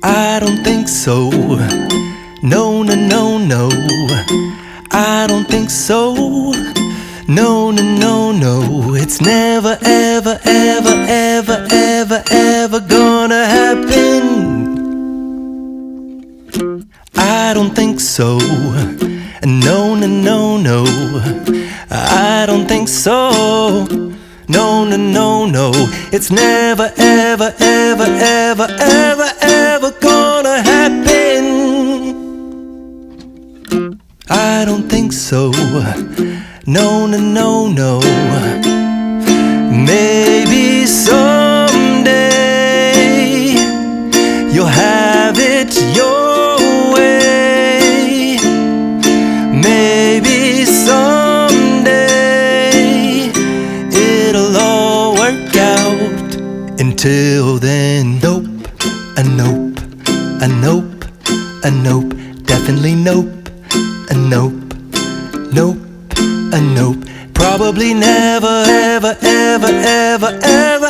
I don't think so. No, no, no, no. I don't think so. No, no, no, no. It's never, ever, ever, ever, ever, ever gonna happen. I don't think so. No, no, no, no. I don't think so. No, no, no, no. It's never, ever, ever, ever, ever, ever gonna happen. I don't think so. No, no, no, no. Maybe someday you'll have it your way. Maybe someday it'll all work out. Until then, nope, a nope, a nope, a nope, definitely nope, a nope, nope, a nope. Probably never, ever, ever, ever, ever,